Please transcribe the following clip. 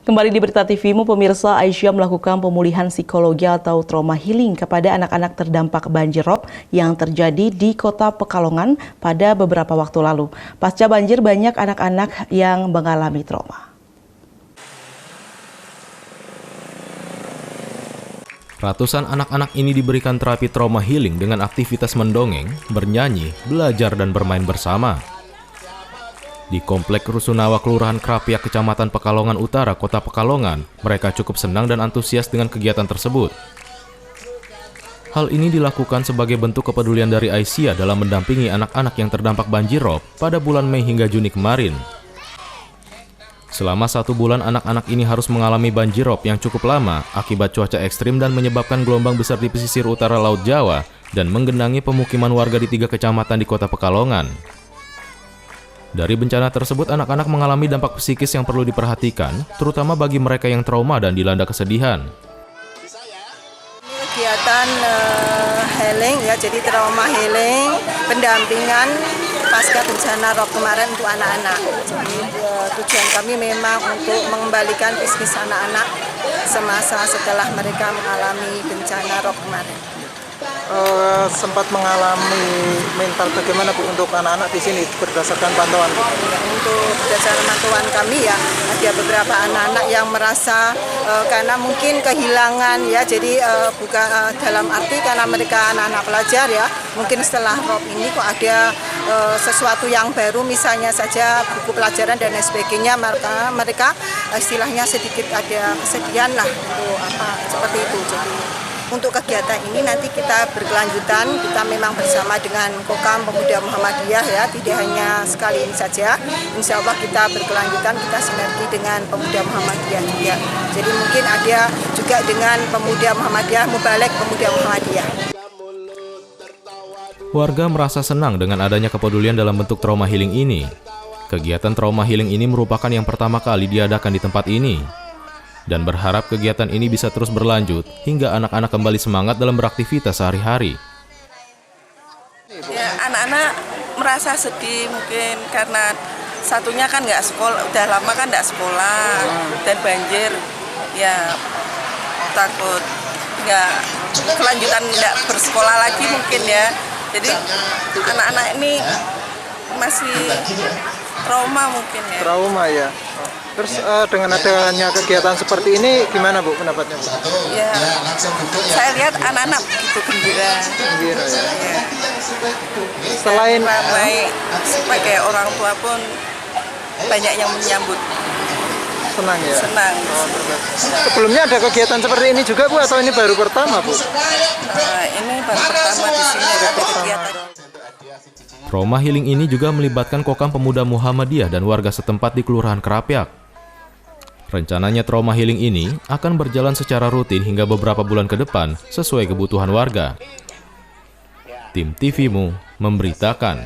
Kembali di Berita TV-mu, pemirsa, Aisyah melakukan pemulihan psikologi atau trauma healing kepada anak-anak terdampak banjir rob yang terjadi di Kota Pekalongan pada beberapa waktu lalu. Pasca banjir, banyak anak-anak yang mengalami trauma. Ratusan anak-anak ini diberikan terapi trauma healing dengan aktivitas mendongeng, bernyanyi, belajar, dan bermain bersama. Di Komplek Rusunawa, Kelurahan Krapyak, Kecamatan Pekalongan Utara, Kota Pekalongan, mereka cukup senang dan antusias dengan kegiatan tersebut. Hal ini dilakukan sebagai bentuk kepedulian dari Aisyah dalam mendampingi anak-anak yang terdampak banjir rob pada bulan Mei hingga Juni kemarin. Selama 1 bulan, anak-anak ini harus mengalami banjir rob yang cukup lama akibat cuaca ekstrim dan menyebabkan gelombang besar di pesisir utara Laut Jawa dan menggenangi pemukiman warga di 3 kecamatan di Kota Pekalongan. Dari bencana tersebut, anak-anak mengalami dampak psikis yang perlu diperhatikan, terutama bagi mereka yang trauma dan dilanda kesedihan. Kegiatan healing ya, jadi trauma healing, pendampingan pasca bencana rob kemarin untuk anak-anak. Jadi tujuan kami memang untuk mengembalikan psikis anak-anak semasa setelah mereka mengalami bencana rob kemarin. Sempat mengalami mental bagaimana Bu untuk anak-anak di sini berdasarkan pantauan? Untuk berdasarkan pantauan kami ya, ada beberapa anak-anak yang merasa karena mungkin kehilangan ya, jadi bukan dalam arti karena mereka anak-anak pelajar ya, mungkin setelah rob ini kok ada sesuatu yang baru, misalnya saja buku pelajaran dan lain sebagainya, maka mereka istilahnya sedikit ada kesedihan lah untuk apa seperti itu. Jadi untuk kegiatan ini nanti kita berkelanjutan, kita memang bersama dengan Kokam Pemuda Muhammadiyah ya, tidak hanya sekali ini saja. Insya Allah kita berkelanjutan, kita sinergi dengan Pemuda Muhammadiyah juga. Jadi mungkin ada juga dengan Pemuda Muhammadiyah, Mubalik Pemuda Muhammadiyah. Warga merasa senang dengan adanya kepedulian dalam bentuk trauma healing ini. Kegiatan trauma healing ini merupakan yang pertama kali diadakan di tempat ini, dan berharap kegiatan ini bisa terus berlanjut hingga anak-anak kembali semangat dalam beraktivitas sehari-hari. Ya, anak-anak merasa sedih mungkin karena satunya kan nggak sekolah, udah lama kan nggak sekolah dan banjir, ya takut nggak kelanjutan nggak bersekolah lagi mungkin ya. Jadi anak-anak ini masih trauma mungkin ya. Trauma ya. Terus dengan adanya kegiatan seperti ini gimana Bu pendapatnya? Ya, saya lihat anak-anak begitu gembira. Gembira ya. Ya. Selain baik sebagai orang tua pun banyak yang menyambut. Senang ya? Senang. Sebelumnya ada kegiatan seperti ini juga Bu atau ini baru pertama Bu? Ini baru pertama di sini ada kegiatan. Trauma healing ini juga melibatkan Kokam Pemuda Muhammadiyah dan warga setempat di Kelurahan Krapyak. Rencananya trauma healing ini akan berjalan secara rutin hingga beberapa bulan ke depan sesuai kebutuhan warga. Tim TV-mu memberitakan.